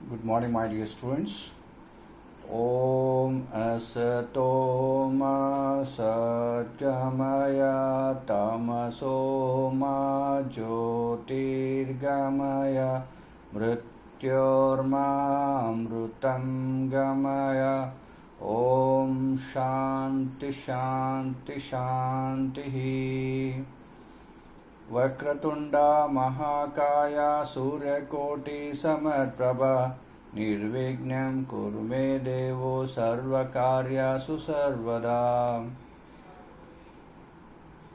Good morning, my dear students. Om Asato Ma Satgamaya Tamaso Ma Jyotirgamaya Mrityorma Amrutam Gamaya Om Shanti Shanti Shanti Vakratunda Mahakaya Suryakoti Samarprabha Nirvignam Kurume Devo Sarvakaryasu Sarvada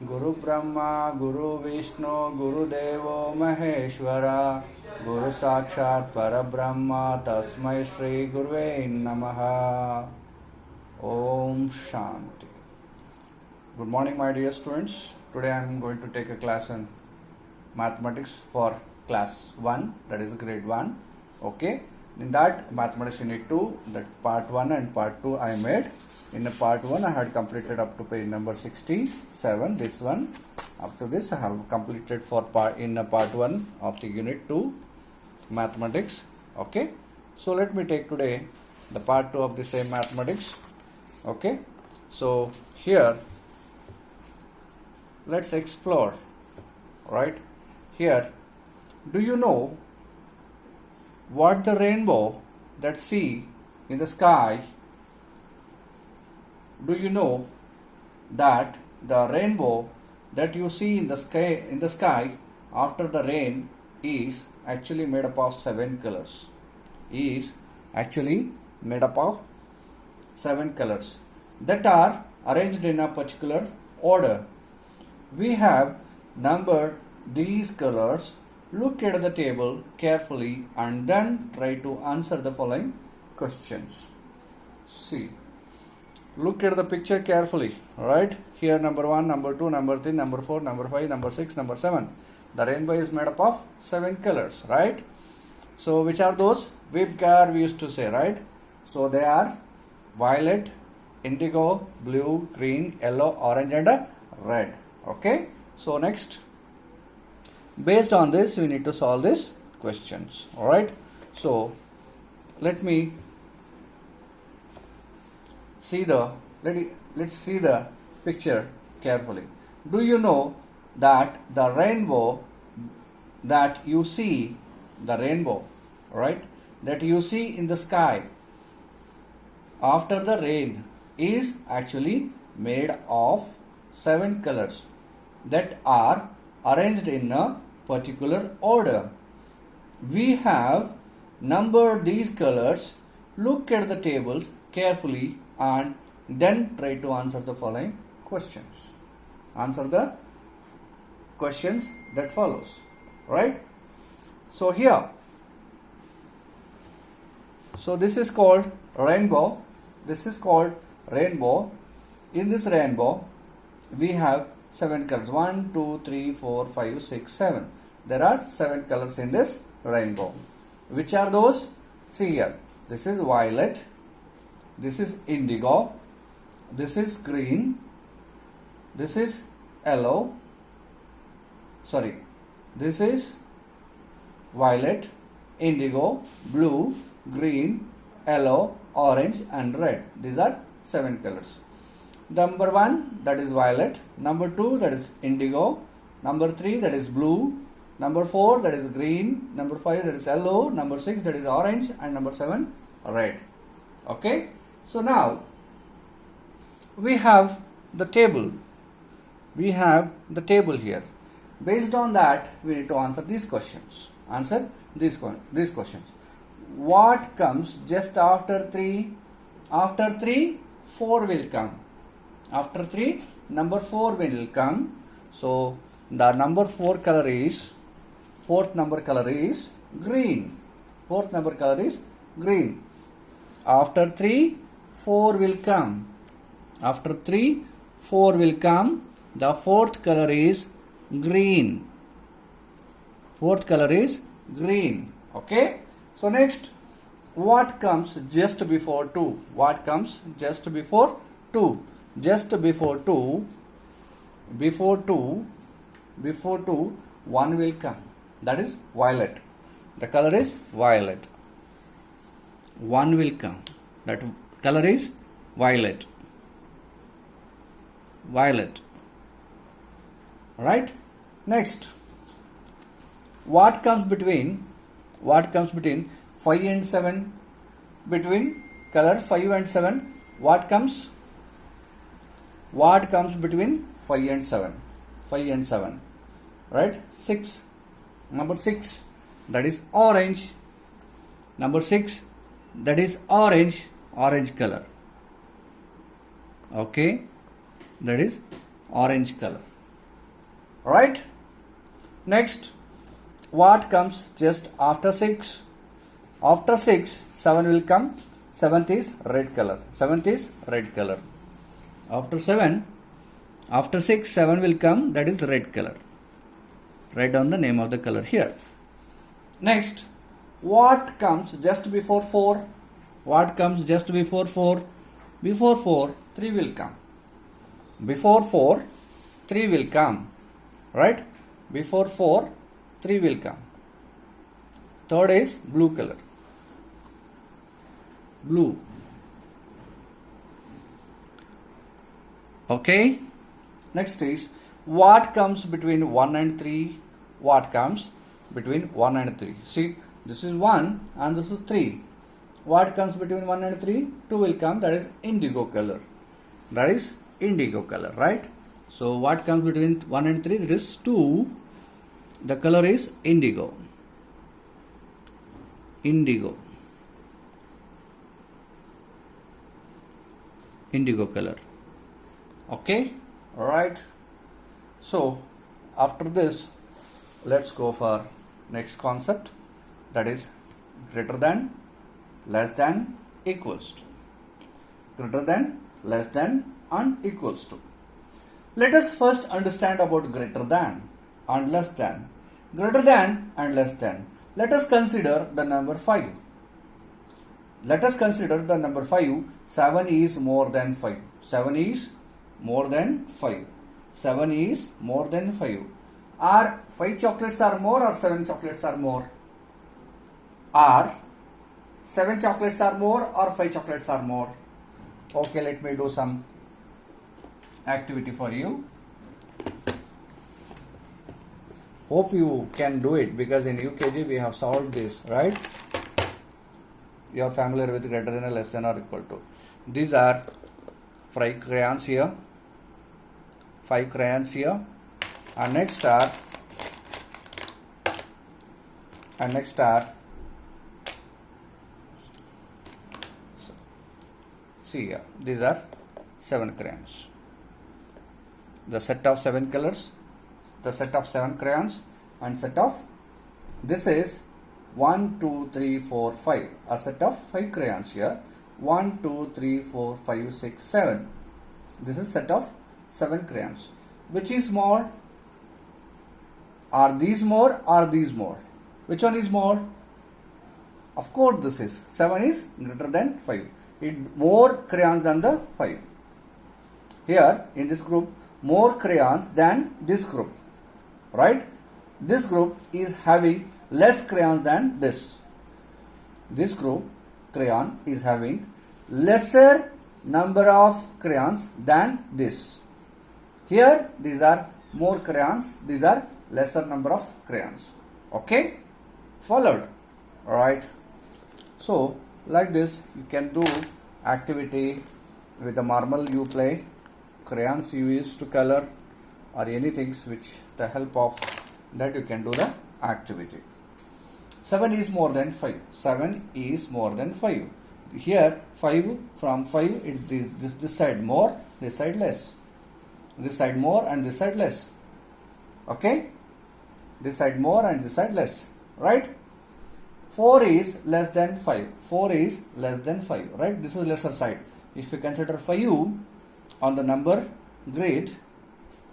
Guru Brahma Guru Vishnu Guru Devo Maheshwara Guru Sakshat Parabrahma Tasmai Shri Guruve Namaha Om Shanti. Good morning, my dear students. Today I am going to take a class on mathematics for class 1, that is grade 1. Okay. In that mathematics unit 2, that part 1 and part 2 I made. In the part 1 I had completed up to page number 67. This one, up to this I have completed for part 1 of the unit 2 mathematics. Okay. So let me take today the part 2 of the same mathematics. Okay. So here let's explore. Right here, do you know what the rainbow that see in the sky? Do you know that the rainbow that you see in the sky after the rain is actually made up of 7 colors? Is actually made up of 7 colors that are arranged in a particular order. We have numbered these colors. Look at the table carefully and then try to answer the following questions. See, look at the picture carefully. Right here, number 1, number 2, number 3, number 4, number 5, number 6, number 7. The rainbow is made up of 7 colors, right? So which are those? JSVP-GRADE we used to say, right? So they are violet, indigo, blue, green, yellow, orange and red. Okay, so next, based on this we need to solve these questions. All right, so let's see the picture carefully. Do you know that the rainbow that you see, right, that you see in the sky after the rain is actually made of 7 colors that are arranged in a particular order. We have numbered these colors. Look at the tables carefully and then try to answer the following questions. Answer the questions that follows. Right? So here, so this is called rainbow. This is called rainbow. In this rainbow, we have 7 colors. 1, 2, 3, 4, 5, 6, 7. There are 7 colors in this rainbow. Which are those? See here. This is violet. This is indigo. This is green. This is yellow. Sorry. This is violet, indigo, blue, green, yellow, orange and red. These are 7 colors. Number 1, that is violet. Number 2, that is indigo. Number 3, that is blue. Number 4, that is green. Number 5, that is yellow. Number 6, that is orange. And number 7, red. Okay. So now we have the table. We have the table here. Based on that, we need to answer these questions. Answer these questions. What comes just after 3? After 3, 4 will come. After 3, number 4 will come. So the number 4 color is, fourth number color is green. Fourth number color is green. After 3, 4 will come. After 3, 4 will come. The fourth color is green. Fourth color is green. Okay. So next, what comes just before 2? What comes just before 2? Just before 2, 1 will come. That is violet. The color is violet. 1 will come. That color is violet. Violet. Right? Next, what comes between 5 and 7? Between color 5 and 7, what comes? What comes between 5 and 7? 5 and 7. Right? 6. Number 6, that is orange. Number 6, that is orange color. Okay? That is orange color. Right? Next, what comes just after 6? After 6, 7 will come. 7th is red color. 7th is red color. After 6, 7 will come. That is red color. Write down the name of the color here. Next, what comes just before 4? What comes just before 4? Before 4, 3 will come. Before 4, 3 will come. Right? Before 4, 3 will come. Third is blue color. Blue. Okay? Next is, what comes between 1 and 3? What comes between 1 and 3? See, this is 1 and this is 3. What comes between 1 and 3? 2 will come. That is indigo color. That is indigo color, right? So what comes between 1 and 3? That is 2. The color is indigo. Indigo. Indigo color. Okay? Alright. So after this, let's go for next concept, that is greater than, less than, equals to. Greater than, less than, and equals to. Let us first understand about greater than and less than. Greater than and less than. Let us consider the number 5. Let us consider the number 5. 7 is more than 5. 7 is more than 5. 7 is more than 5. Are 5 chocolates are more or 7 chocolates are more? Are 7 chocolates are more or 5 chocolates are more? Okay, let me do some activity for you. Hope you can do it, because in UKG we have solved this, right? You are familiar with greater than or less than or equal to. These are 5 crayons here. 5 crayons here. And next are see here, these are 7 crayons. The set of 7 colors, the set of 7 crayons, and set of, this is 1, 2, 3, 4, 5. A set of 5 crayons here. 1, 2, 3, 4, 5, 6, 7. This is set of 7 crayons. Which is more? Are these more or these more? Which one is more? Of course this is. 7 is greater than 5. It more crayons than the 5. Here in this group, more crayons than this group. Right? This group is having less crayons than this. This group crayon is having lesser number of crayons than this. Here these are more crayons, these are lesser number of crayons. Okay? Followed? Alright. So like this you can do activity with the marble you play, crayons you use to color, or anything which the help of that you can do the activity. 7 is more than 5. 7 is more than 5. Here 5, from 5 this side more, this side less. This side more and this side less. Okay? This side more and this side less. Right? 4 is less than 5. 4 is less than 5. Right? This is lesser side. If you consider 5 on the number grade,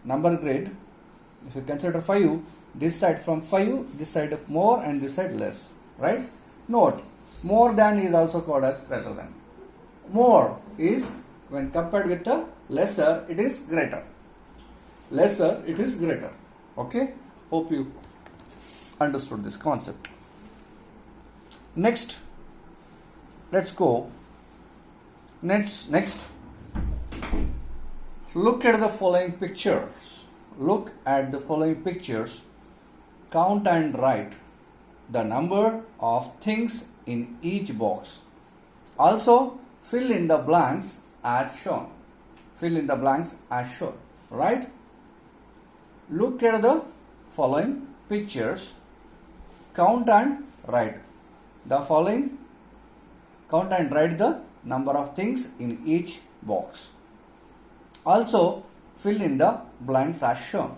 if you consider 5, this side from 5, this side more and this side less. Right? Note, more than is also called as greater than. More is, when compared with the lesser, it is greater. Lesser, it is greater. Okay? Hope you understood this concept. Next, let's go. Next, look at the following pictures. Look at the following pictures. Count and write the number of things in each box. Also, fill in the blanks as shown. Fill in the blanks as shown. Right? Look at the following pictures. Count and write the following. Count and write the number of things in each box. Also, fill in the blanks as shown.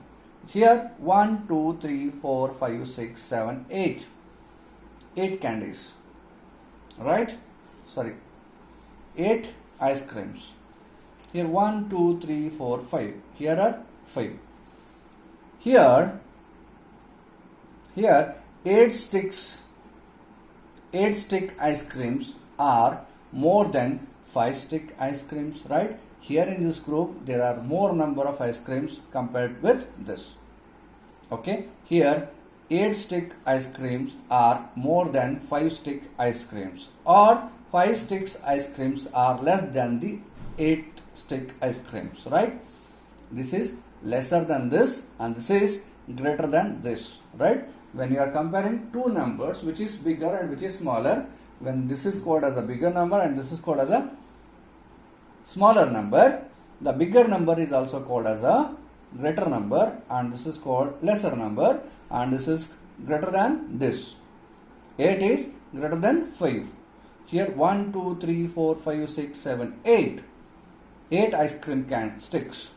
Here 1, 2, 3, 4, 5, 6, 7, 8. 8 candies. Right? Sorry. 8 ice creams. Here 1, 2, 3, 4, 5. Here are 5. Here 8 stick ice creams are more than 5 stick ice creams, right? Here in this group there are more number of ice creams compared with this. Okay, here 8 stick ice creams are more than 5 stick ice creams, or 5 sticks ice creams are less than the 8 stick ice creams, right? This is lesser than this and this is greater than this, right? When you are comparing two numbers, which is bigger and which is smaller, when this is called as a bigger number and this is called as a smaller number, the bigger number is also called as a greater number and this is called lesser number, and this is greater than this. 8 is greater than 5. Here 1, 2, 3, 4, 5, 6, 7, 8. 8 ice cream sticks.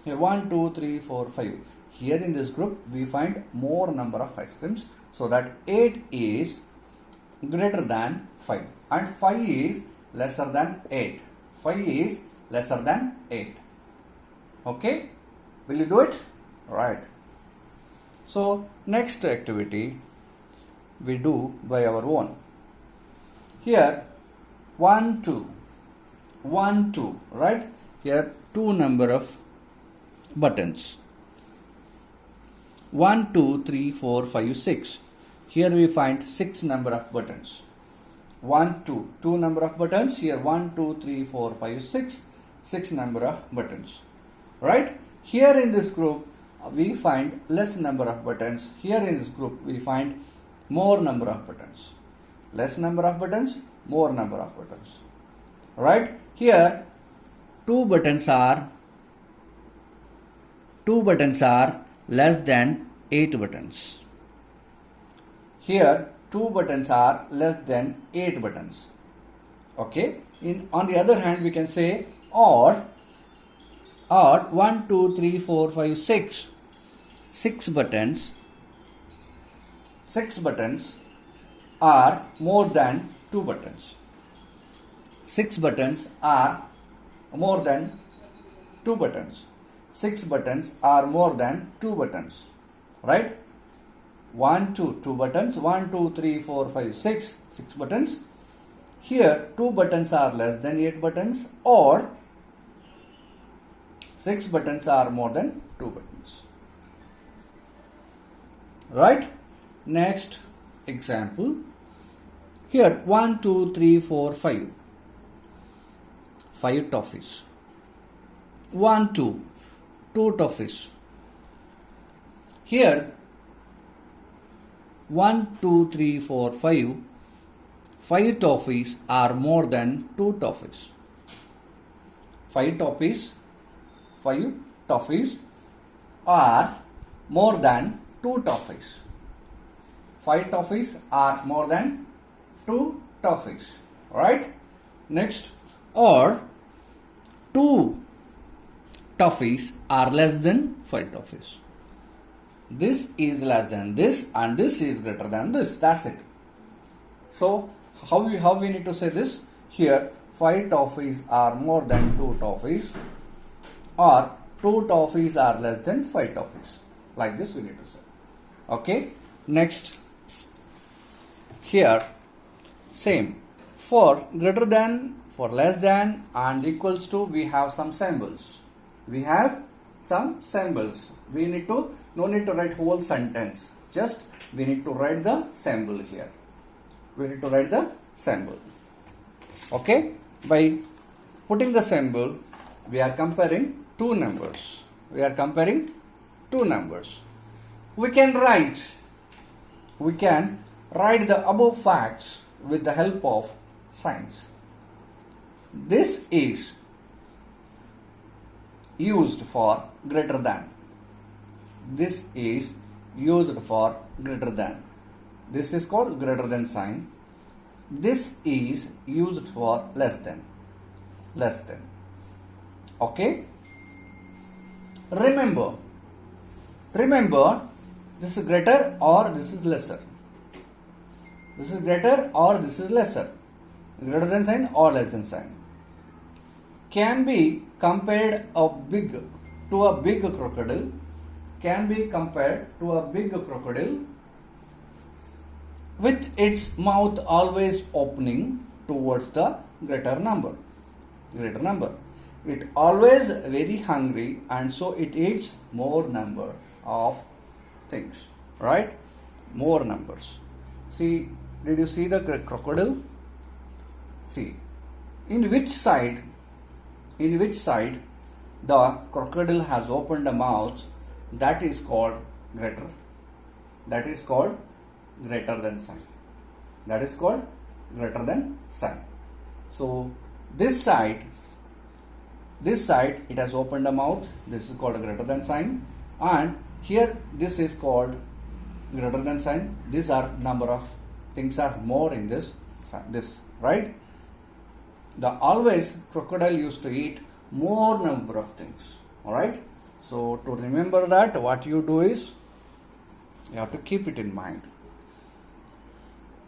Here 1, 2, 3, 4, 5. Here in this group we find more number of ice creams, so that 8 is greater than 5 and 5 is lesser than 8. 5 is lesser than 8. Okay, will you do it? Right. So next activity we do by our own. Here 1, 2, 1, 2, right? Here two number of buttons. 1, 2, 3, 4, 5, 6. Here we find 6 number of buttons. 1, 2, 2 number of buttons. Here 1, 2, 3, 4, 5, 6. 6 number of buttons. Right? Here in this group we find less number of buttons. Here in this group we find more number of buttons. Less number of buttons, more number of buttons. Right? Here two buttons are less than 8 buttons. Here 2 buttons are less than 8 buttons. Okay. On the other hand, we can say or 1, 2, 3, 4, 5, 6. 6 buttons are more than 2 buttons. 6 buttons are more than 2 buttons. 6 buttons are more than 2 buttons. Right? 1, 2, 2 buttons. 1, 2, 3, 4, 5, 6. 6 buttons. Here 2 buttons are less than 8 buttons, or 6 buttons are more than 2 buttons. Right? Next example. Here 1, 2, 3, 4, 5. 5 toffees. 1, 2. 2 toffees. Here 1, 2, 3, 4, 5. 5 toffees are more than 2 toffees. 5 toffees are more than 2 toffees. 5 toffees are more than 2 toffees. Right? Next, or 2 toffees are less than 5 toffees. This is less than this and this is greater than this. That's it. So how we need to say this? Here 5 toffees are more than 2 toffees, or 2 toffees are less than 5 toffees. Like this we need to say. Okay. Next, here same. For greater than, for less than and equals to, we have some symbols. We have some symbols. We need to, no need to write whole sentence. Just we need to write the symbol here. We need to write the symbol. Okay, by putting the symbol, we are comparing two numbers. We are comparing two numbers. We can write the above facts with the help of signs. This is used for greater than. This is used for greater than. This is called greater than sign. This is used for less than. Less than. Okay? Remember, this is greater or this is lesser. This is greater or this is lesser. Greater than sign or less than sign. Can be compared to a big crocodile. Can be compared to a big crocodile with its mouth always opening towards the greater number. Greater number. It always very hungry and so it eats more number of things. Right? More numbers. See, did you see the crocodile? See, in which side the crocodile has opened the mouth, that is called greater. That is called greater than sign. That is called greater than sign. So this side it has opened the mouth. This is called a greater than sign. And here this is called greater than sign. These are number of things are more in this, right? The always crocodile used to eat more number of things. Alright? So to remember that, what you do is you have to keep it in mind.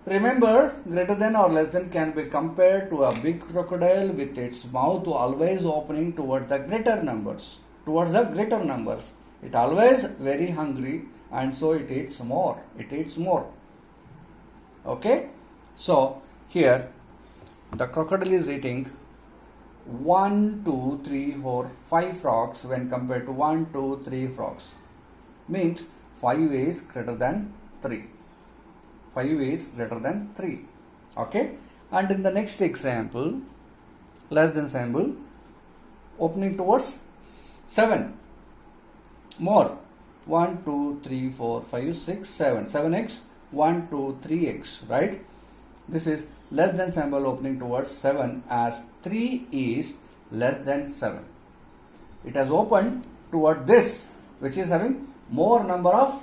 Remember, greater than or less than can be compared to a big crocodile with its mouth always opening towards the greater numbers. Towards the greater numbers. It always very hungry and so it eats more. It eats more. Okay? So here the crocodile is eating 1, 2, 3, 4, 5 frogs when compared to 1, 2, 3 frogs. Means 5 is greater than 3. 5 is greater than 3. Okay? And in the next example, less than symbol, opening towards 7. More. 1, 2, 3, 4, 5, 6, 7. 7x, 1, 2, 3x. Right? This is less than symbol opening towards 7 as 3 is less than 7. It has opened toward this which is having more number of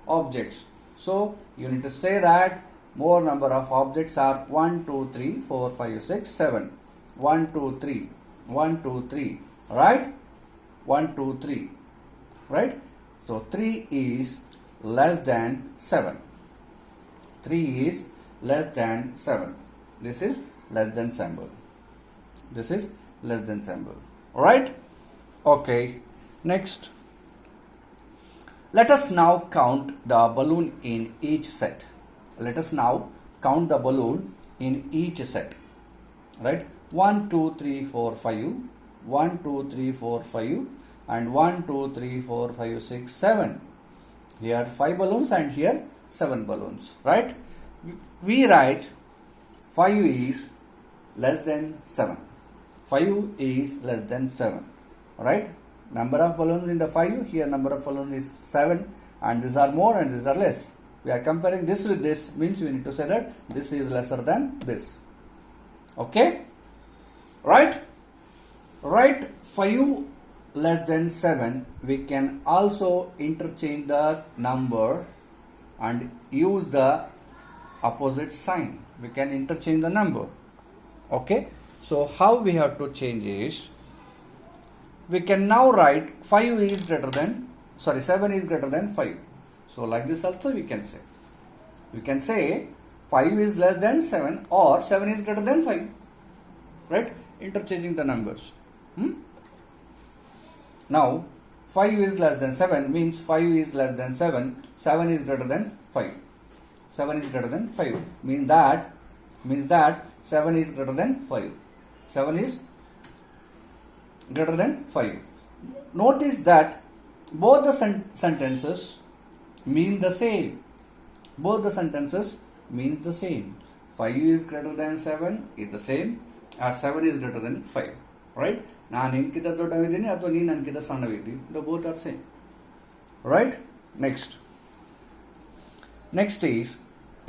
objects. So you need to say that more number of objects are 1, 2, 3, 4, 5, 6, 7. 1, 2, 3. 1, 2, 3. Right? 1, 2, 3. Right? So 3 is less than 7. 3 is less than 7. This is less than symbol. This is less than symbol. Alright? Okay. Next. Let us now count the balloon in each set. Let us now count the balloon in each set. Right? 1, 2, 3, 4, 5. 1, 2, 3, 4, 5. And 1, 2, 3, 4, 5, 6, 7. Here 5 balloons and here 7 balloons. Right? We write 5 is less than 7. 5 is less than 7. Right? Number of balloons in the 5, here number of balloons is 7 and these are more and these are less. We are comparing this with this, means we need to say that this is lesser than this. Okay? Right? Write 5 less than 7. We can also interchange the number and use the opposite sign. We can interchange the number. Okay? So how we have to change is, we can now write 7 is greater than 5. So like this also we can say. We can say 5 is less than 7 or 7 is greater than 5. Right? Interchanging the numbers. Now 5 is less than 7 means 5 is less than 7. 7 is greater than 5. 7 is greater than 5. Means that 7 is greater than 5. 7 is greater than 5. Notice that both the sentences mean the same. Both the sentences mean the same. 5 is greater than 7 is the same, or 7 is greater than 5, right? ನಾನು ನಿನ್ಕಿಂತ ದೊಡ್ಡವಿದ್ದೀನಿ ಅಥವಾ ನೀನು ನನಗಿಂತ ಸಣ್ಣವಿದ್ದೀನಿ. The both are same, right? Next is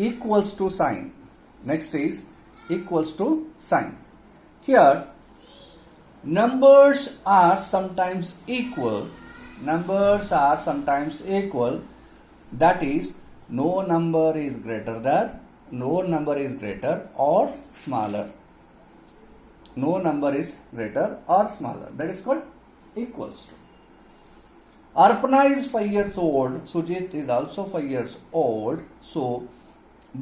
equals to sign. Next is equals to sign. Here numbers are sometimes equal. Numbers are sometimes equal. That is, no number is greater or smaller. No number is greater or smaller. That is called equals to. Arpana is 5 years old. Sujit is also 5 years old. So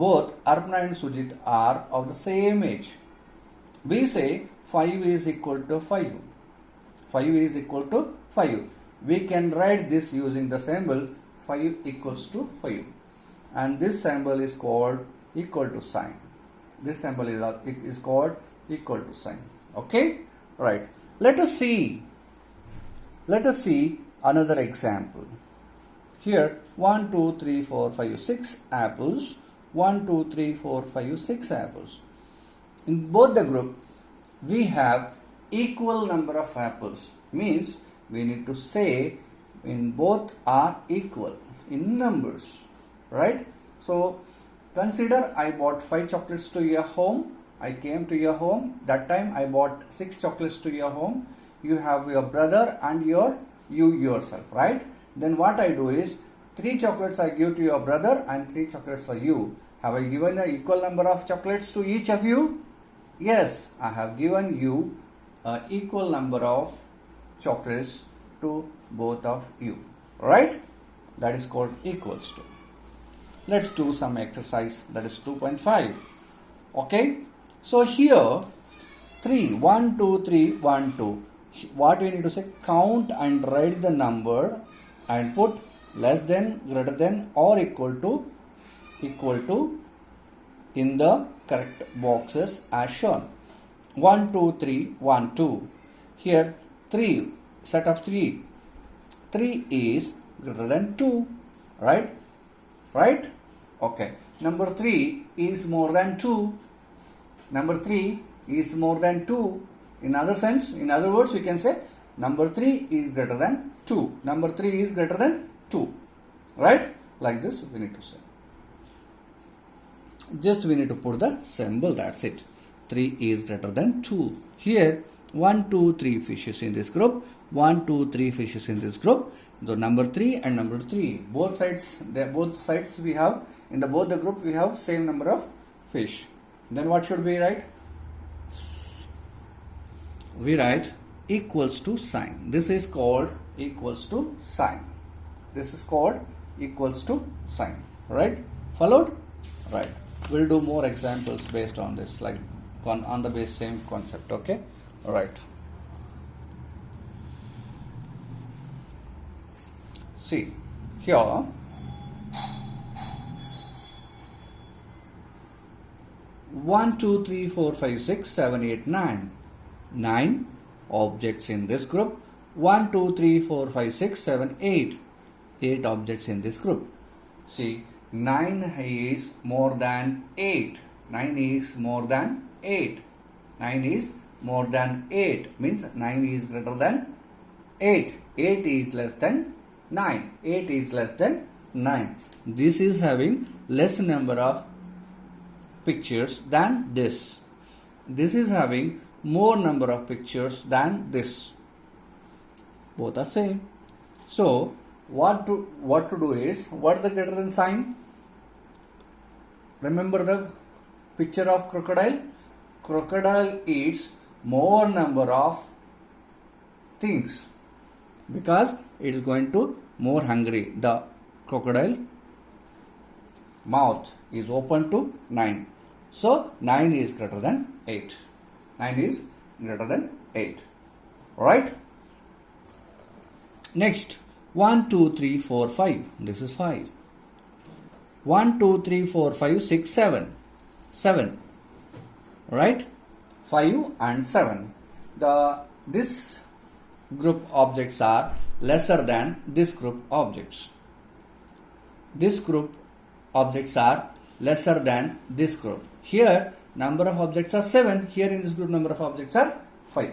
both Arpana and Sujit are of the same age. We say 5 is equal to 5. 5 is equal to 5. We can write this using the symbol 5 equals to 5. And this symbol is called equal to sign. This symbol is called equal to sign. Okay? Right. Let us see another example. Here 1, 2, 3, 4, 5, 6 apples. 1, 2, 3, 4, 5, 6 apples. In both the group, we have equal number of apples. Means we need to say in both are equal in numbers, right? So consider I bought 5 chocolates to your home. I came to your home. That time I bought 6 chocolates to your home. You have your brother and you yourself, right? Then what I do is 3 chocolates I give to your brother and 3 chocolates for you. Have I given an equal number of chocolates to each of you? Yes, I have given you an equal number of chocolates to both of you, right? That is called equals to. Let's do some exercise, that is 2.5. Okay, so here 3, 1, 2, 3, 1, 2. What we need to say? Count and write the number and put less than, greater than or equal to in the correct boxes as shown. 1, 2, 3, 1, 2. Here 3, set of 3. 3 is greater than 2, right? Right? Okay. Number 3 is more than 2. Number 3 is more than 2. In other words, we can say number 3 is greater than 2. Number 3 is greater than 2. Right? Like this we need to say. Just we need to put the symbol, that's it. 3 is greater than 2. Here 1, 2, 3 fishes in this group. 1, 2, 3 fishes in this group. The number 3 and number 3. Both sides we have, in both the group we have same number of fish. Then what should we write? We write equals to sign. This is called equals to sign. This is called equals to sign. Right? Followed? Right. We'll do more examples based on this, like on the same concept. Okay? Right. See, here 1, 2, 3, 4, 5, 6, 7, 8, 9. 9 objects in this group. 1, 2, 3, 4, 5, 6, 7, 8. 8 objects in this group. See, 9 is more than 8. 9 is more than 8. 9 is more than 8. Means 9 is greater than 8. 8 is less than 9. 8 is less than 9. This is having less number of pictures than this. This is having more number of pictures than this. Both are same. So what to do is, what is the greater than sign? Remember the picture of crocodile? Crocodile eats more number of things because it is going to more hungry. The crocodile mouth is open to 9. So 9 is greater than 8. 9 is greater than 8. Right? Next, 1, 2, 3, 4, 5. This is 5. 1, 2, 3, 4, 5, 6, 7. 7. Right? 5 and 7. This group objects are lesser than this group objects. This group objects are lesser than this group. Here number of objects are 7. Here in this group number of objects are 5.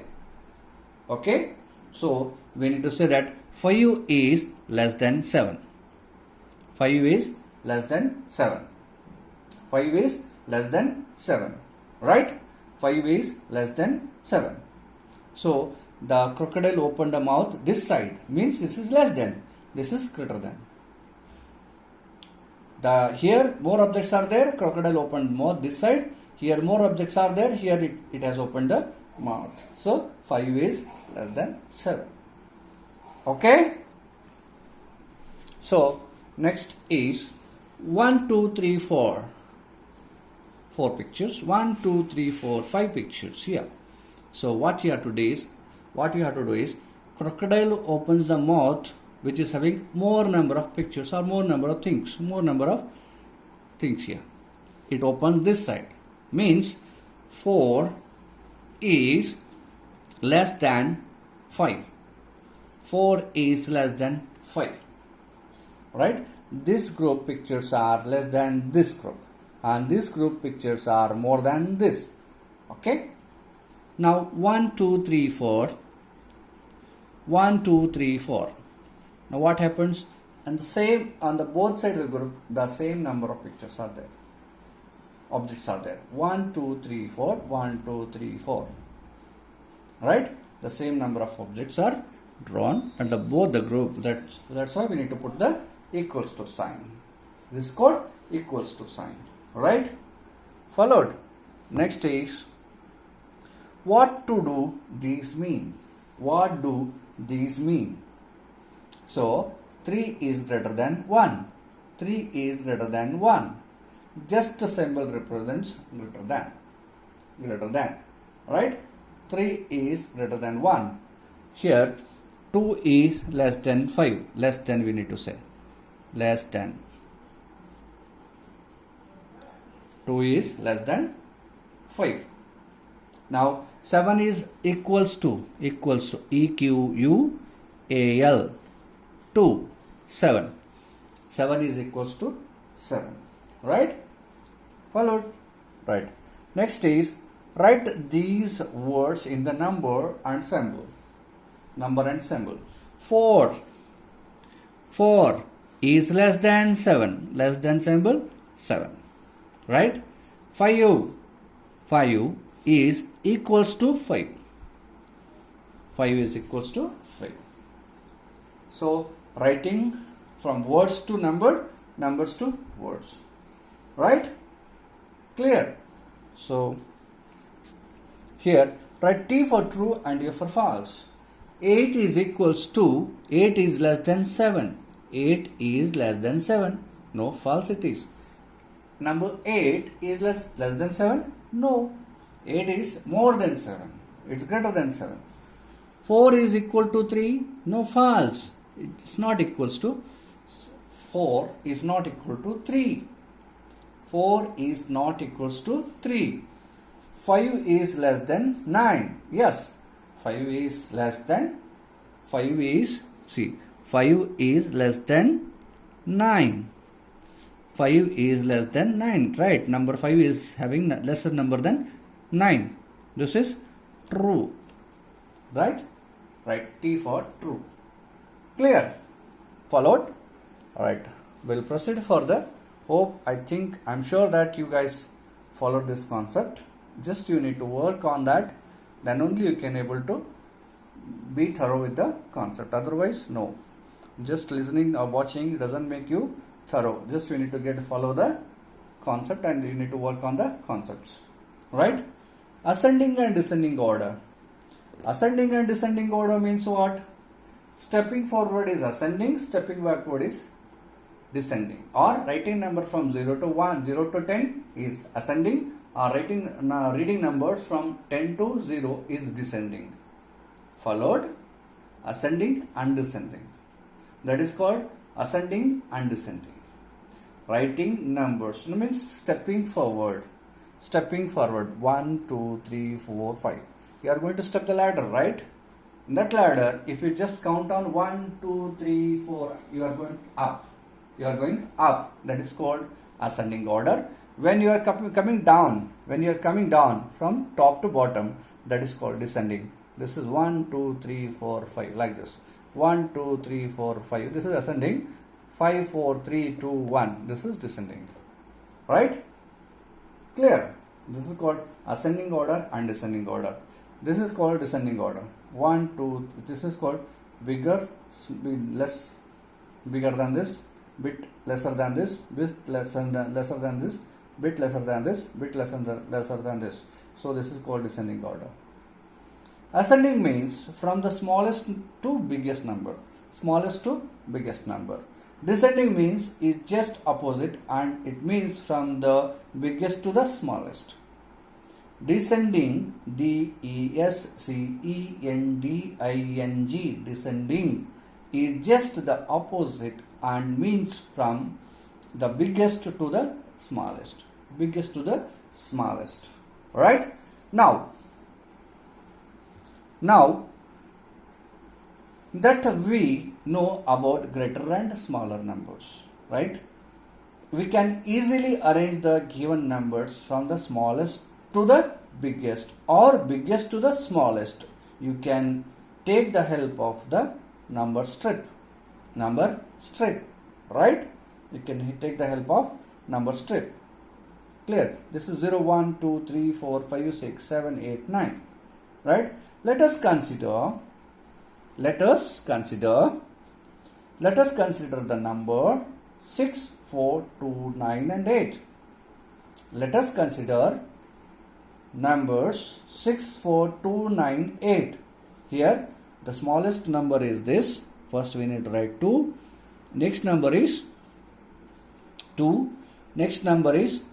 Okay. So we need to say that 5 is less than 7. 5 is less than 7. 5 is less than 7. Right? 5 is less than 7. So the crocodile opened the mouth this side, means this is less than, this is greater than. Here more objects are there, crocodile opened mouth this side. Here more objects are there, here it has opened the mouth. So 5 is less than 7. Okay. So next is 1, 2, 3, 4. 4 pictures. 1, 2, 3, 4, 5 pictures here. So what you have to do is crocodile opens the mouth which is having more number of pictures or more number of things here. It opens this side, means 4 is less than 5. 4 is less than 5. Right? This group pictures are less than this group, and this group pictures are more than this. Okay. Now 1, 2, 3, 4. 1, 2, 3, 4. Now what happens? And the same on the both sides of the group, the same number of pictures are there. Objects are there. 1, 2, 3, 4. 1, 2, 3, 4. Right? The same number of objects are drawn at the both the group. That's why we need to put the equals to sign. This is called equals to sign. Right? Followed. Next is, what to do these mean? What do these mean? So 3 is greater than 1. 3 is greater than 1. Just a symbol represents greater than. Right? 3 is greater than 1. Here 2 is less than 5. Less than we need to say. Less than. 2 is less than 5. Now 7 is equals to EQUAL 2 7. 7 is equals to 7. Right? Followed. Right. Next is, write these words in the number and symbol. Number and symbol. 4 is less than 7. Less than symbol 7. Right? 5 is equals to 5. 5 is equals to 5. So writing from words to number, numbers to words. Right? Clear? So here write T for true and A for false. 8 is equals to, 8 is less than 7. 8 is less than 7. No, false it is. Number 8 is less than 7. No, 8 is more than 7. It's greater than 7. 4 is equal to 3. No, false. It's not equals to. 4 is not equal to 3. 4 is not equals to 3. 5 is less than 9. Yes, 5 is less than. 5 is less than 9. 5 is less than 9. Right? Number 5 is having lesser number than 9. This is true. Right? Right. T for true. Clear? Followed? Alright. We'll proceed further. I'm sure that you guys followed this concept. Just you need to work on that. Then only you can able to be thorough with the concept. Otherwise, no. Just listening or watching doesn't make you thorough. Just you need to follow the concept and you need to work on the concepts. Right? Ascending and descending order. Ascending and descending order means what? Stepping forward is ascending, stepping backward is descending. Or writing number from 0 to 1, 0 to 10 is ascending, or reading numbers from 10 to 0 is descending. Followed, ascending and descending. That is called ascending and descending. Writing numbers means stepping forward. Stepping forward 1, 2, 3, 4, 5. You are going to step the ladder, right? In that ladder, if you just count on 1, 2, 3, 4, you are going up. You are going up. That is called ascending order. When you are coming down, from top to bottom, that is called descending. This is 1, 2, 3, 4, 5, like this. 1, 2, 3, 4, 5. This is ascending. 5, 4, 3, 2, 1. This is descending. Right? Clear? This is called ascending order and descending order. This is called descending order. 1, 2. This is called bigger, bigger than this, bit lesser than this, bit lesser than this, bit lesser than this, bit lesser than this. So this is called descending order. Ascending means from the smallest to biggest number. Smallest to biggest number. Descending means is just opposite, and it means from the biggest to the smallest. Descending, D-E-S-C-E-N-D-I-N-G, descending is just the opposite and means from the biggest to the smallest. Biggest to the smallest. Right? Now that we know about greater and smaller numbers, right? We can easily arrange the given numbers from the smallest to the biggest or biggest to the smallest. You can take the help of the number strip, right? You can take the help of number strip. Clear? This is 0, 1, 2, 3, 4, 5, 6, 7, 8, 9. Right? Let us consider the number 6, 4, 2, 9 and 8. Let us consider numbers 6, 4, 2, 9, 8. Here the smallest number is this. First we need to write 2. Next number is 2. Next number is,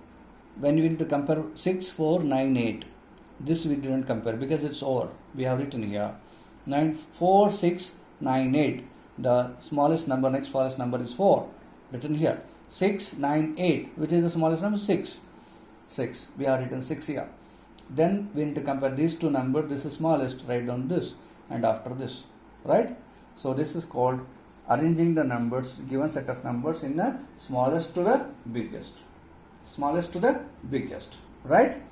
when we need to compare 6, 4, 9, 8. This we didn't compare because it's over. We have written here 9, 4, 6, 9, 8. The smallest number, next smallest number is 4. Written here. 6, 9, 8. Which is the smallest number? 6. 6. We have written 6 here. Then we need to compare these two numbers. This is smallest. Write down this and after this. Right? So this is called arranging the numbers, given set of numbers in the smallest to the biggest. Smallest to the biggest. Right?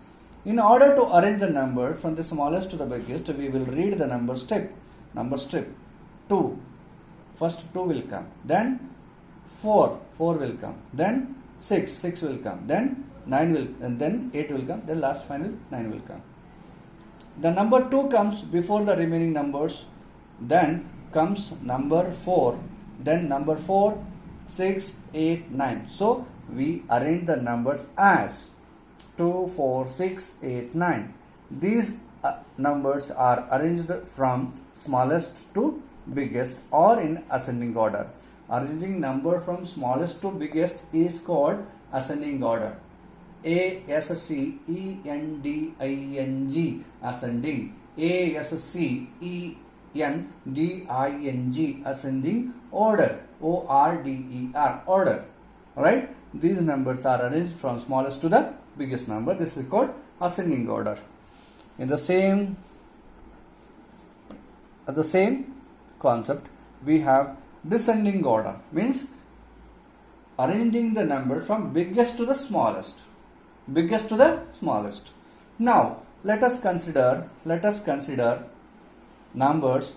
In order to arrange the number from the smallest to the biggest, we will read the number strip. 2. First 2 will come. Then 4 will come. Then 6 will come. Then 9 will, and then 8 will come. Then last final 9 will come. The number 2 comes before the remaining numbers. Then comes number 4. Then number 4, 6, 8, 9. So we arrange the numbers as 2, 4, 6, 8, 9. These numbers are arranged from smallest to biggest or in ascending order. Arranging number from smallest to biggest is called ascending order. A-S-C-E-N-D-I-N-G, ascending. A-S-C-E-N-D-I-N-G, ascending order. O-R-D-E-R, order. Right? These numbers are arranged from smallest to the biggest number. This is called ascending order. In the same concept, we have descending order. Means arranging the number from biggest to the smallest. Biggest to the smallest. Now let us consider numbers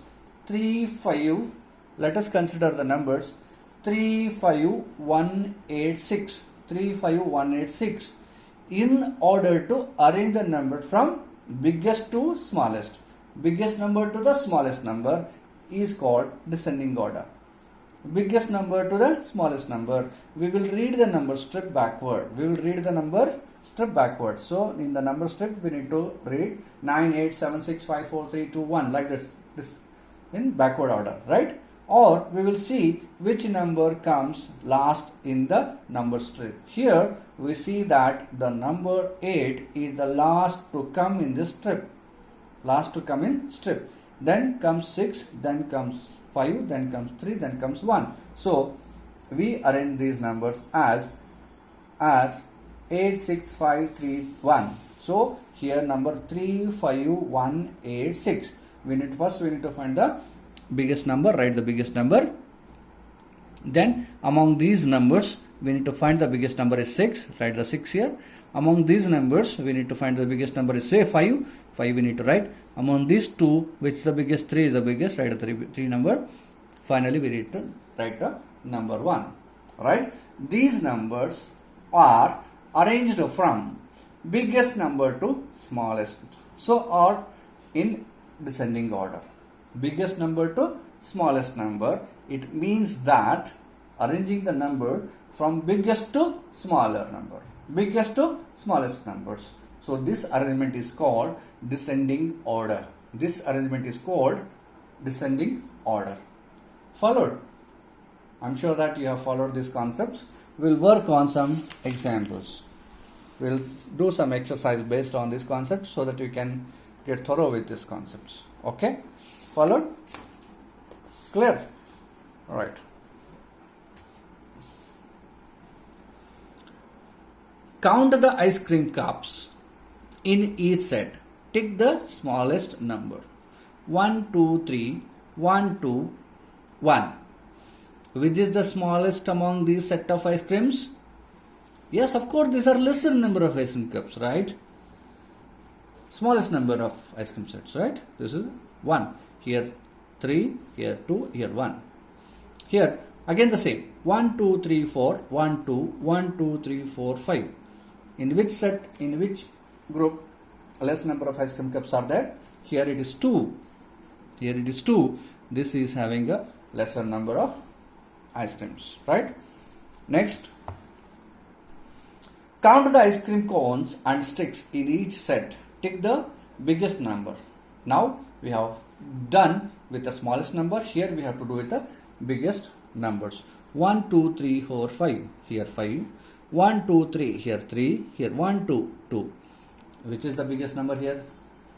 3, 5. Let us consider the numbers 3, 5, 1, 8, 6. 3, 5, 1, 8, 6. In order to arrange the number from biggest to smallest. Biggest number to the smallest number is called descending order. Biggest number to the smallest number. We will read the number strip backward. So in the number strip we need to read 9, 8, 7, 6, 5, 4, 3, 2, 1 like this in backward order, right? Or we will see which number comes last in the number strip. Here we see that the number 8 is the last to come in this strip. Then comes 6, then comes 5, then comes 3, then comes 1. So we arrange these numbers as 8, 6, 5, 3, 1. So here number 3, 5, 1, 8, 6. We need to find the biggest number. Write the biggest number. Then among these numbers we need to find the biggest number is 6. Write the 6 here. Among these numbers, we need to find the biggest number is say 5. 5 we need to write. Among these two, which is the biggest? 3 is the biggest. Write the 3 number. Finally, we need to write the number 1. Right? These numbers are arranged from biggest number to smallest. So, are in descending order. Biggest number to smallest number. It means that arranging the number from biggest to smaller number. Biggest to smallest numbers. So this arrangement is called descending order. This arrangement is called descending order. Followed? I'm sure that you have followed these concepts. We'll work on some examples. We'll do some exercise based on this concept so that you can get thorough with these concepts. Okay? Followed? Clear? Alright. Count the ice cream cups in each set. Take the smallest number. 1, 2, 3, 1, 2, 1. Which is the smallest among these set of ice creams? Yes, of course, these are lesser number of ice cream cups, right? Smallest number of ice cream sets, right? This is 1. Here 3, here 2, here 1. Here again the same. 1, 2, 3, 4, 1, 2, 1, 2, 3, 4, 5. In which set, in which group less number of ice cream cups are there? Here it is 2. Here it is 2. This is having a lesser number of ice creams, right? Next. Count the ice cream cones and sticks in each set. Take the biggest number. Now we have done with the smallest number. Here we have to do with the biggest numbers. 1, 2, 3, 4, 5. Here 5. 1, 2, 3. Here 3. Here 1, 2, 2. Which is the biggest number here?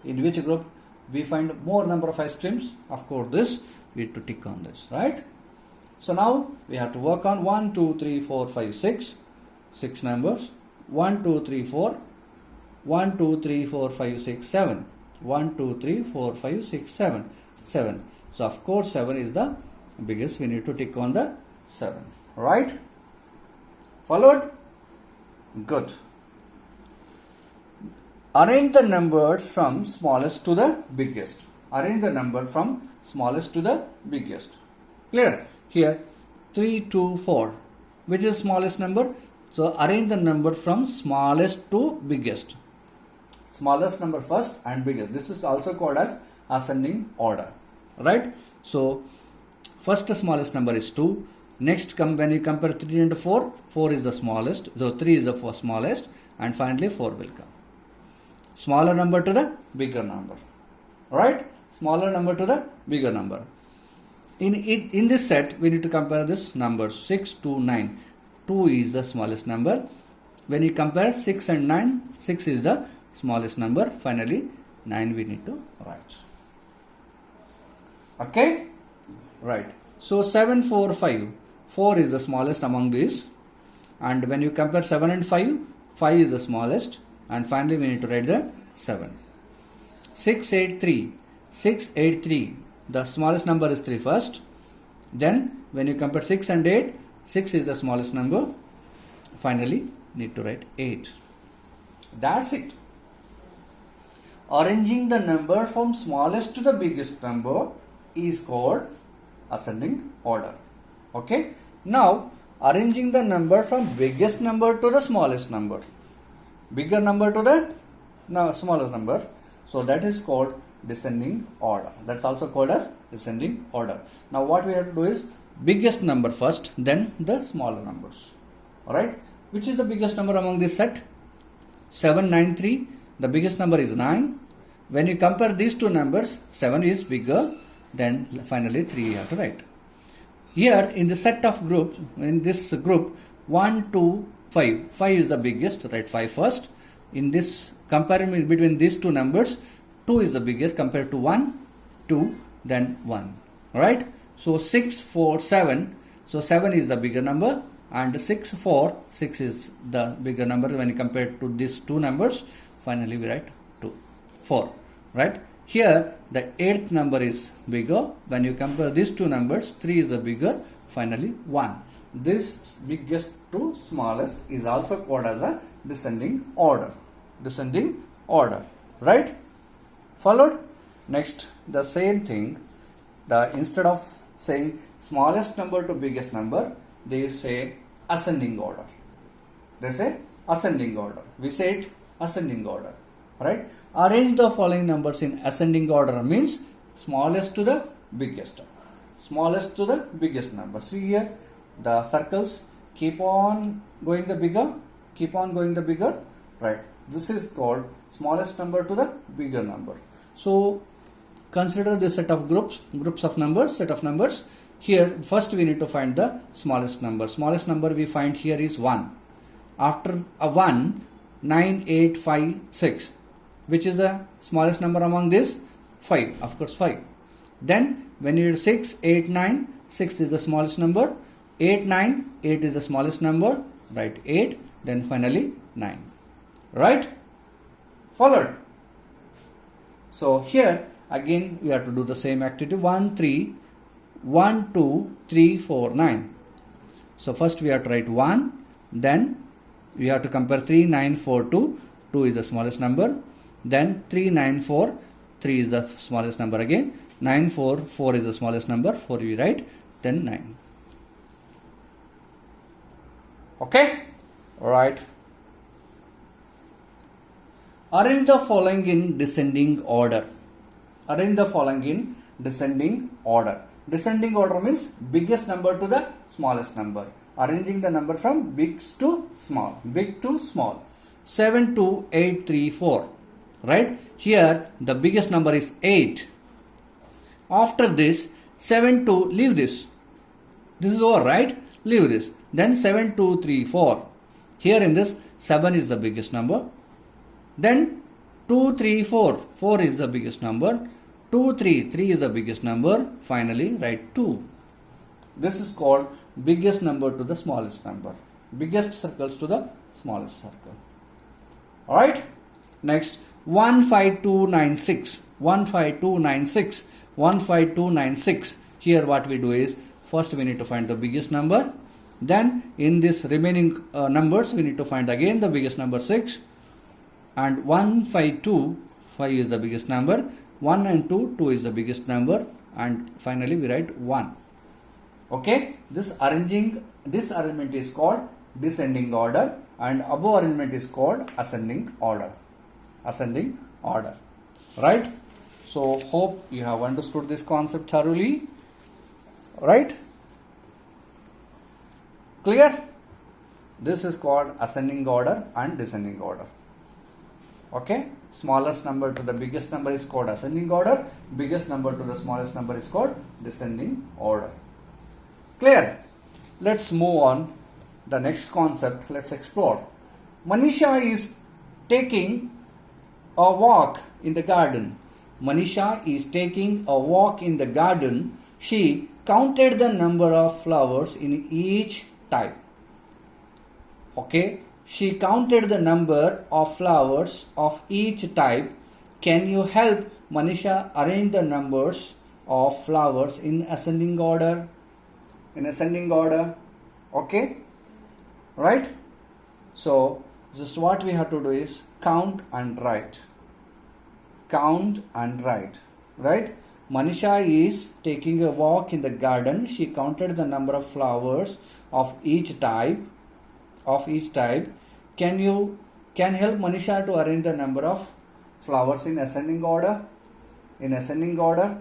In which group we find more number of ice creams? Of course this. We need to tick on this, right? So now we have to work on 1, 2, 3, 4, 5, 6. 6 numbers. 1, 2, 3, 4. 1, 2, 3, 4, 5, 6, 7. 1, 2, 3, 4, 5, 6, 7. 7. So of course 7 is the biggest. We need to tick on the 7. Right? Followed? Good. Arrange the numbers from smallest to the biggest. Arrange the number from smallest to the biggest. Clear? Here 3, 2, 4. Which is smallest number? So arrange the number from smallest to biggest. Smallest number first and biggest. This is also called as ascending order. Right? So first the smallest number is 2. Next when you compare 3 and 4, 4 is the smallest. So 3 is the smallest and finally 4 will come. Smaller number to the bigger number. Right? Smaller number to the bigger number. In this set we need to compare this numbers 6 to 9. 2 is the smallest number. When you compare 6 and 9, 6 is the smallest number. Finally 9 we need to write. Okay? Right. So 7, 4, 5. 4 is the smallest among these. And when you compare 7 and 5, 5 is the smallest. And finally we need to write the 7. 6, 8, 3. 6, 8, 3. The smallest number is 3 first. Then when you compare 6 and 8, 6 is the smallest number. Finally need to write 8. That's it. Arranging the number from smallest to the biggest number is called ascending order. Okay. Now arranging the number from biggest number to the smallest number. Bigger number to the smallest number. So that is called descending order. That's also called as descending order. Now what we have to do is biggest number first, then the smaller numbers. Alright. Which is the biggest number among this set? 7, 9, 3. The biggest number is 9. When you compare these two numbers, 7 is bigger. Then finally 3 you have to write. Here in the set of group, in this group 1, 2, 5. 5 is the biggest. Write 5 first. In this comparison between these two numbers, 2 is the biggest compared to 1, 2, then 1. Alright. So 6, 4, 7. So 7 is the bigger number. And 6, 4. 6 is the bigger number when you compare to these two numbers. Finally we write 2, 4. Right. Here the 8th number is bigger. When you compare these two numbers, 3 is the bigger. Finally 1. this biggest to smallest is also called as a descending order. Descending order. Right? Followed? Next, the same thing. Instead of saying smallest number to biggest number, they say ascending order. They say ascending order. We say it ascending order. Right? Arrange the following numbers in ascending order means smallest to the biggest. Smallest to the biggest number. See here, the circles keep on going the bigger, keep on going the bigger. Right? This is called smallest number to the bigger number. So consider this set of groups of numbers, set of numbers. Here first we need to find the smallest number. Smallest number we find here is 1. After a 1, 9, 8, 5, 6. Which is the smallest number among this? 5. Of course 5. Then when you read 6, 8, 9, 6 is the smallest number. 8, 9, 8 is the smallest number. Right? 8. Then finally 9. Right? Followed. So here again we have to do the same activity. 1, 3, 1, 2, 3, 4, 9. So first we have to write 1. Then we have to compare 3, 9, 4, 2. 2 is the smallest number. Then 3, 9, 4. 3 is the smallest number again. 9, 4. 4 is the smallest number. 4 we write. Then 9. Okay? Alright. Arrange the following in descending order. Arrange the following in descending order. Descending order means biggest number to the smallest number. Arranging the number from big to small. Big to small. 7, 2, 8, 3, 4. Right? Here the biggest number is 8. After this 7, 2, leave this. This is over, right? Leave this. Then 7, 2, 3, 4. Here in this 7 is the biggest number. Then 2, 3, 4. 4 is the biggest number. 2, 3. 3 is the biggest number. Finally write 2. This is called biggest number to the smallest number. Biggest circles to the smallest circle. Alright. Next 15296. 15296. 15296. Here what we do is first we need to find the biggest number. Then in this remaining numbers we need to find again the biggest number 6. And 152, 5 is the biggest number. 1 and 2, 2 is the biggest number. And finally we write 1. Okay, this arrangement is called descending order, and above arrangement is called ascending order. Ascending order. Right? So hope you have understood this concept thoroughly. Right? Clear? This is called ascending order and descending order. Okay? Smallest number to the biggest number is called ascending order. Biggest number to the smallest number is called descending order. Clear? Let's move on. The next concept, let's explore. Manisha is taking a walk in the garden. Manisha is taking a walk in the garden. She counted the number of flowers in each type. Okay? She counted the number of flowers of each type. Can you help Manisha arrange the numbers of flowers in ascending order? In ascending order. Okay? Right? So, just what we have to do is count and write. Count and write. Right? Manisha is taking a walk in the garden. She counted the number of flowers of each type. Can help Manisha to arrange the number of flowers in ascending order? In ascending order.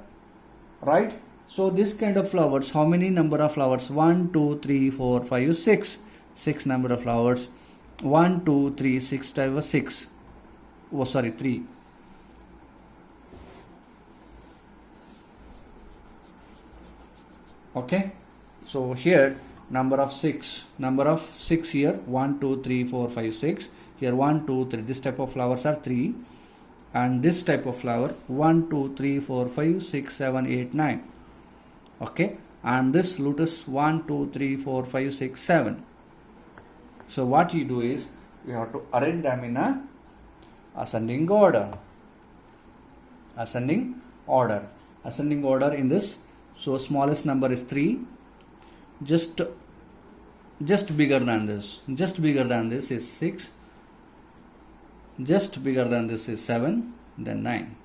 Right? So this kind of flowers, how many number of flowers? 1, 2, 3, 4, 5, 6. 6 number of flowers. 1, 2, 3, 6 times 6. Oh, sorry, 3. Okay. So here number of 6 here 1, 2, 3, 4, 5, 6. Here 1, 2, 3. This type of flowers are 3. And this type of flower 1, 2, 3, 4, 5, 6, 7, 8, 9. Okay. And this lotus 1, 2, 3, 4, 5, 6, 7. So what you do is you have to arrange them in a ascending order. Ascending order. Ascending order in this. So smallest number is 3. Just just bigger than this. Just bigger than this is 6. Just bigger than this is 7, then 9.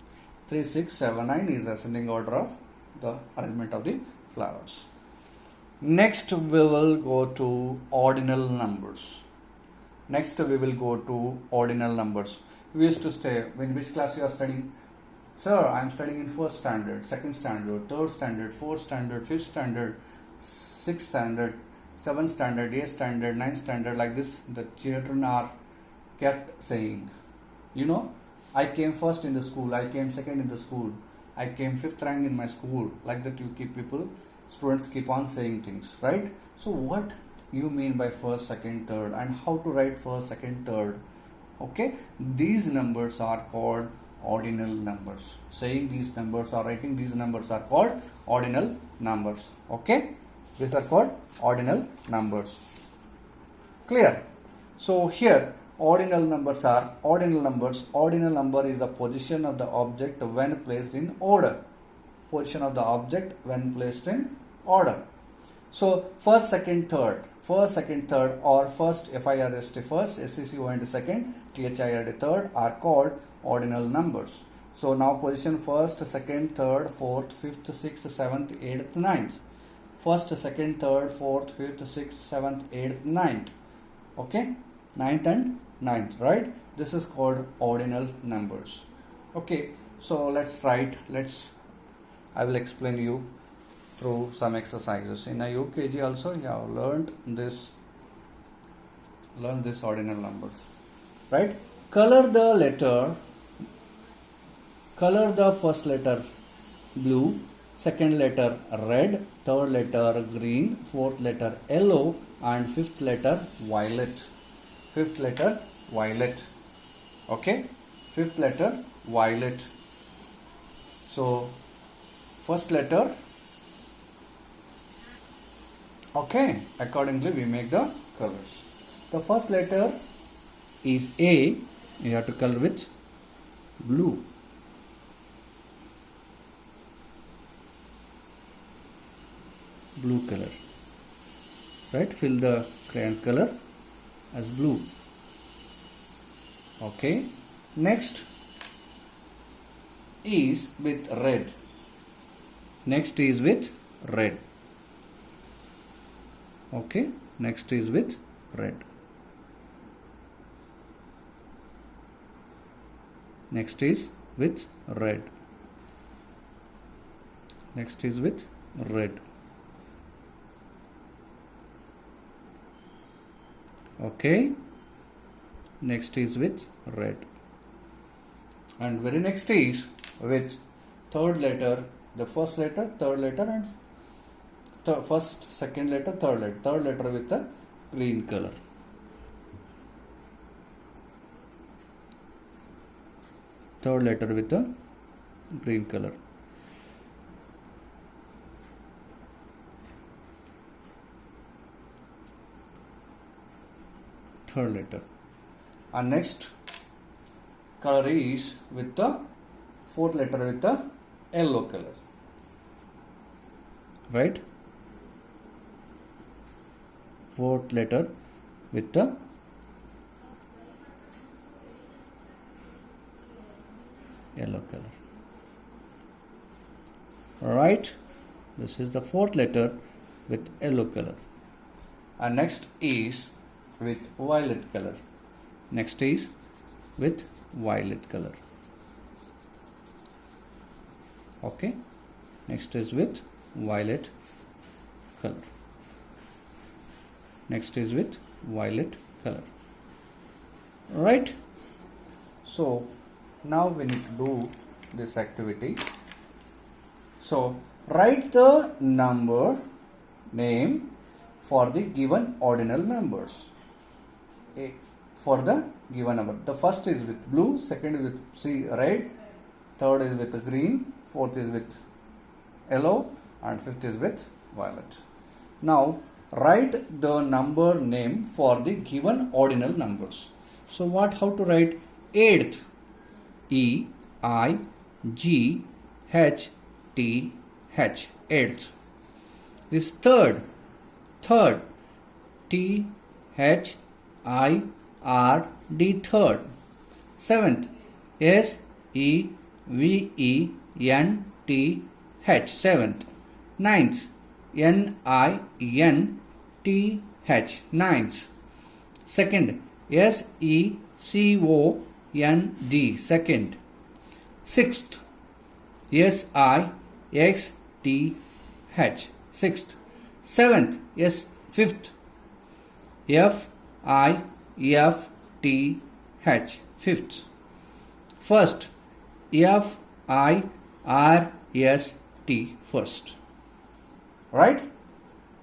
3, 6, 7, 9 is ascending order of the arrangement of the flowers. Next we will go to ordinal numbers. Next we will go to ordinal numbers. We used to stay, in which class you are studying? Sir, I am studying in 1st standard, 2nd standard, 3rd standard, 4th standard, 5th standard, 6th standard, 7th standard, 8th standard, 9th standard, like this. The children are kept saying, you know, I came first in the school, I came second in the school, I came 5th rank in my school. Like that you keep students keep on saying things, right? So what you mean by first, second, third, and how to write first, second, third? Okay, these numbers are called ordinal numbers. Saying these numbers or writing these numbers are called ordinal numbers. Okay, these are called ordinal numbers. Clear? So here ordinal numbers are ordinal numbers. Ordinal number is the position of the object when placed in order. Position of the object when placed in order. So first, second, third. First, second, third, or first, FIRST first, SCCOND second, THIRD third are called ordinal numbers. So now position first, second, third, fourth, fifth, sixth, seventh, eighth, ninth. First, second, third, fourth, fifth, sixth, seventh, eighth, ninth. Okay, ninth and ninth, right? This is called ordinal numbers. Okay, so let's write. I will explain you through some exercises. In a UKG also you have learned this ordinal numbers, right? Color the first letter blue, second letter red, third letter green, fourth letter yellow, and fifth letter violet. Fifth letter violet. Okay, fifth letter violet. So first letter. Okay, accordingly we make the colors. The first letter is A. You have to color with blue. Blue color. Right? Fill the crayon color as blue. Okay. Next is with red. Next is with red. Okay. Next is with red. Next is with red. Next is with red. Okay. Next is with red. And very next is with third letter, the first letter, third letter, and first, second letter, third letter. Third letter with the green color. Third letter with the green color. Third letter. And next color is with the fourth letter with the yellow color. Right? Fourth letter with the yellow color. Right? This is the fourth letter with yellow color. And next is with violet color. Next is with violet color. Okay. Next is with violet color. Next is with violet color. Right? So now we need to do this activity. So write the number name for the given ordinal numbers. For the given number. The first is with blue, second is with red, third is with green, fourth is with yellow, and fifth is with violet. Now write the number name for the given ordinal numbers. So how to write eighth? E-I-G-H-T-H. Eighth. This third. T H I R D, third. Seventh, S E V E N T H, seventh. Ninth, N I N T H, ninth. Second, S E C O N D, second. Sixth, S I X T H, sixth. Seventh, fifth, F I F T H, fifth. First, F I R S T, first. Right?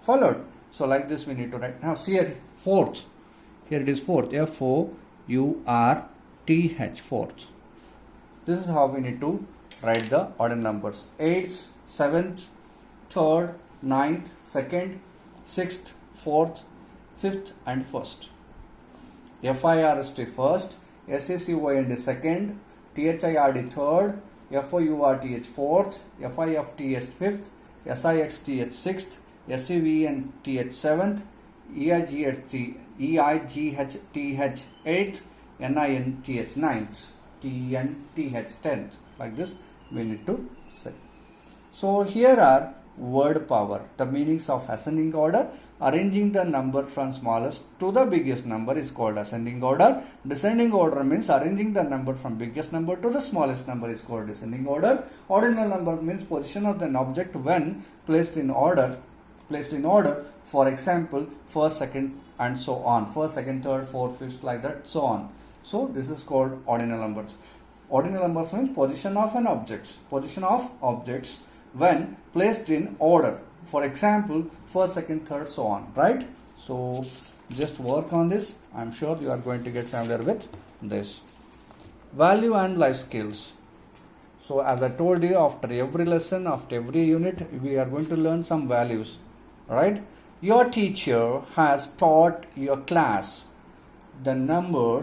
Followed. So like this we need to write. Now see here, fourth. Here it is fourth. F O U R T H, fourth. This is how we need to write the ordinal numbers. 8th, 7th, 3rd, 9th, 2nd, 6th, 4th, 5th and 1st. FIRST first, SACOIND second, THIRD third, FOURTH fourth, FIFTH fifth, SIXTH sixth, SCVNTH seventh, EIGHTH eighth, NINTH ninth, TNTH tenth. Like this we need to say. So here are word power, the meanings of ascending order. Arranging the number from smallest to the biggest number is called ascending order. Descending order means arranging the number from biggest number to the smallest number is called descending order. Ordinal number means position of an object when placed in order. For example, first, second and so on. First, second, third, fourth, fifth, like that, so on. So this is called ordinal numbers. Ordinal numbers means position of an object. Position of objects when placed in order. For example, first, second, third, so on, right? So just work on this. I'm sure you are going to get familiar with this. Value and life skills. So as I told you, after every lesson, after every unit, we are going to learn some values, right? Your teacher has taught your class the number.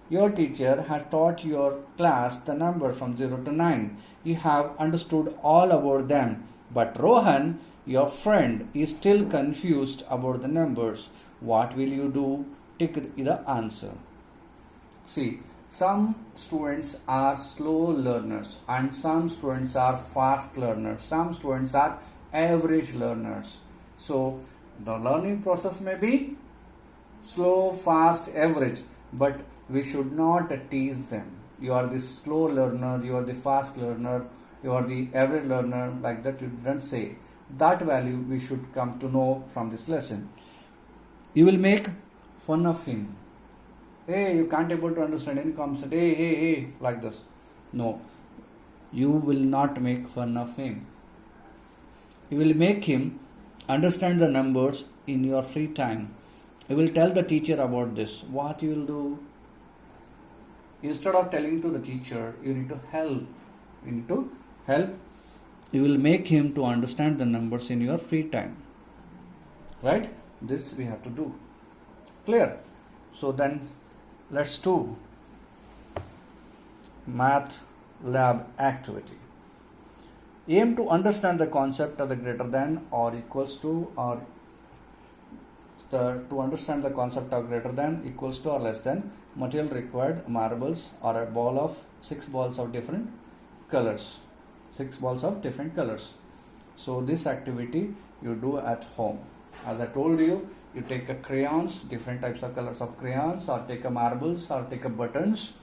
Your teacher has taught your class the number from 0 to 9. You have understood all about them. But Rohan, your friend, is still confused about the numbers. What will you do? Take the answer. See, some students are slow learners and some students are fast learners. Some students are average learners. So the learning process may be slow, fast, average, but we should not tease them. You are the slow learner, you are the fast learner, you are the average learner, like that you didn't say. That value we should come to know from this lesson. You will make fun of him. Hey, you can't able to understand any concept. Hey, like this. No, you will not make fun of him. You will make him understand the numbers in your free time. You will tell the teacher about this. What you will do? Instead of telling to the teacher, you need to help. You need to help. You will make him to understand the numbers in your free time. Right? This we have to do. Clear? So then let's do math lab activity. Aim to understand the concept of the greater than or equals to or to understand the concept of greater than, equals to or less than. Material required: marbles or a ball of 6 balls of different colors. 6 balls of different colors. So this activity you do at home. As I told you, you take a crayons, different types of colors of crayons, or take a marbles, or take a buttons.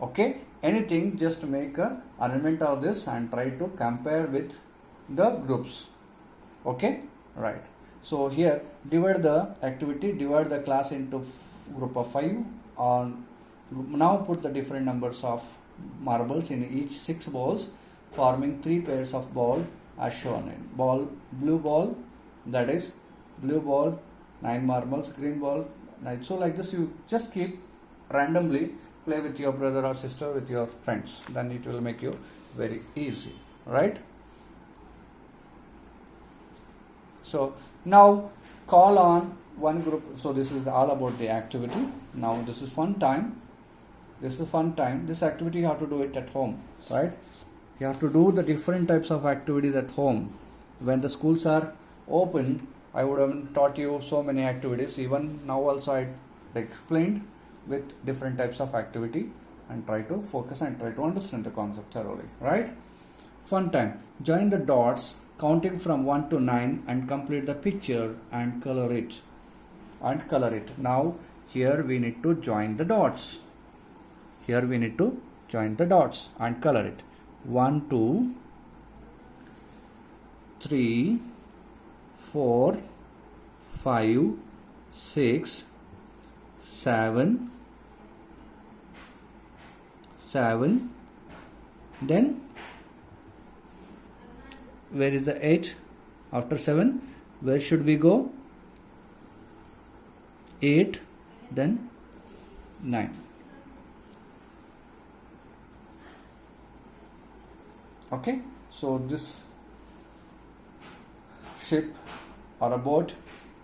Okay, anything, just make a arrangement of this and try to compare with the groups. Okay, right. So here divide the activity, divide the class into group of 5. Now put the different numbers of marbles in each 6 balls, forming 3 pairs of ball as shown in blue ball, that is blue ball, 9 marbles, green ball, 9. So like this you just keep randomly play with your brother or sister, with your friends, then it will make you very easy, right? So now call on one group. So this is all about the activity. Now this is fun time. This activity you have to do it at home, right? You have to do the different types of activities at home. When the schools are open, I would have taught you so many activities. Even now also I explained with different types of activity, and try to focus and try to understand the concept thoroughly, right? Fun time. Join the dots counting from 1 to 9 and complete the picture and color it. Now here we need to join the dots. Here we need to join the dots and color it. 1, 2, 3, 4, 5, 6, 7, then where is the 8 after 7? Where should we go? 8, then 9. Okay, so this ship or a boat,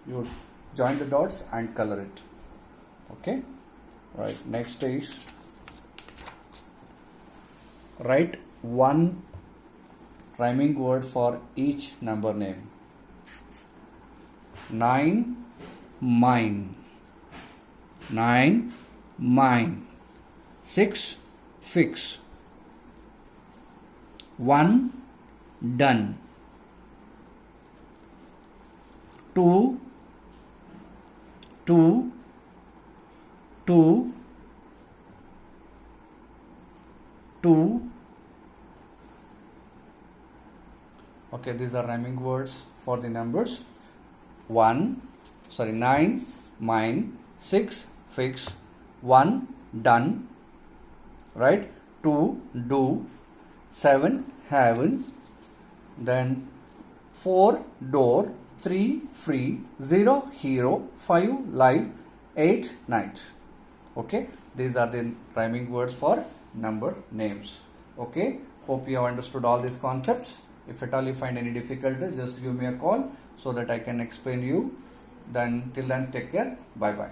you join the dots and color it. Okay, right. Next is write one rhyming word for each number name. 9, mine. 9, mine. 6, fix. 1, done. 2, two. Okay, these are rhyming words for the numbers. 9, mine. 6, fix. 1, done. Right? 2, do. 7, heaven. Then 4, door. 3, free. 0, hero. 5, live. 8, night. Okay, these are the rhyming words for number names. Okay, hope you have understood all these concepts. If at all you find any difficulties, just give me a call so that I can explain you. Then till then, take care. Bye bye.